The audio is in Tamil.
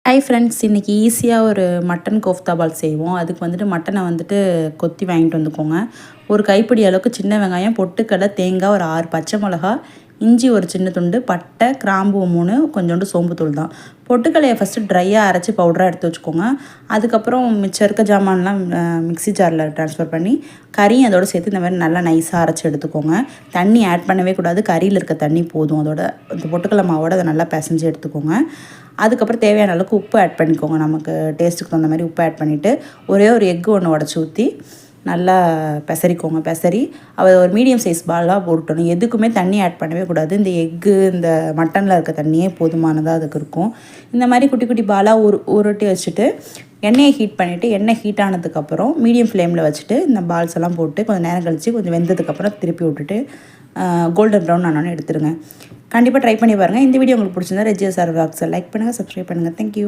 ஹாய் ஃப்ரெண்ட்ஸ், இன்றைக்கி ஈஸியாக ஒரு மட்டன் கோஃப்தா பால் செய்வோம். அதுக்கு வந்துட்டு மட்டனை வந்துட்டு கொத்தி வாங்கிட்டு வந்துக்கோங்க. ஒரு கைப்பிடி அளவுக்கு சின்ன வெங்காயம், பொட்டுக்கடலை, தேங்காய், ஒரு 6 பச்சை மிளகா, இஞ்சி ஒரு சின்ன துண்டு, பட்டை, கிராம்பு 3, கொஞ்சோண்டு சோம்புத்தூள் தான். பொட்டுக்கடலையை ஃபஸ்ட்டு ட்ரையாக அரைச்சி பவுடராக எடுத்து வச்சுக்கோங்க. அதுக்கப்புறம் மிச்சம் இருக்க ஜாமான்லாம் மிக்ஸி ஜாரில் ட்ரான்ஸ்ஃபர் பண்ணி கறியும் அதோடு சேர்த்து இந்த மாதிரி நல்லா நைஸாக அரைச்சி எடுத்துக்கோங்க. தண்ணி ஆட் பண்ணவே கூடாது, கறியில் இருக்க தண்ணி போதும். அதோட இந்த பொட்டுக்கடலை மாவோட அதை நல்லா பிசைஞ்சு எடுத்துக்கோங்க. அதுக்கப்புறம் தேவையான அளவுக்கு உப்பு ஆட் பண்ணிக்கோங்க. நமக்கு டேஸ்ட்டுக்கு தகுந்த மாதிரி உப்பு ஆட் பண்ணிவிட்டு ஒரே ஒரு எக்கு ஒன்று உடச்சி ஊற்றி நல்லா பெசரிக்கோங்க. பெசரி ஒரு மீடியம் சைஸ் பாலாக போட்டணும். எதுக்குமே தண்ணி ஆட் பண்ணவே கூடாது. இந்த எக்கு இந்த மட்டனில் இருக்க தண்ணியே போதுமானதாக அதுக்கு இருக்கும். இந்த மாதிரி குட்டி குட்டி பாலாக உருட்டி வச்சுட்டு எண்ணெயை ஹீட் பண்ணிவிட்டு எண்ணெய் ஹீட் ஆனதுக்கப்புறம் மீடியம் ஃப்ளேமில் வச்சுட்டு இந்த பால்ஸ் எல்லாம் போட்டு கொஞ்சம் நேரம் கழித்து கொஞ்சம் வெந்ததுக்கப்புறம் திருப்பி விட்டுட்டு கோல்டன் ப்ரௌன் ஆனோன்னு எடுத்துருங்க. கண்டிப்பாக ட்ரை பண்ணி பாருங்கள். இந்த வீடியோ உங்களுக்கு பிடிச்சிருந்தா ரெஜியா சார் விலாக்ஸை லைக் பண்ணுங்கள், சப்ஸ்கிரைப் பண்ணுங்கள். தேங்க்யூ.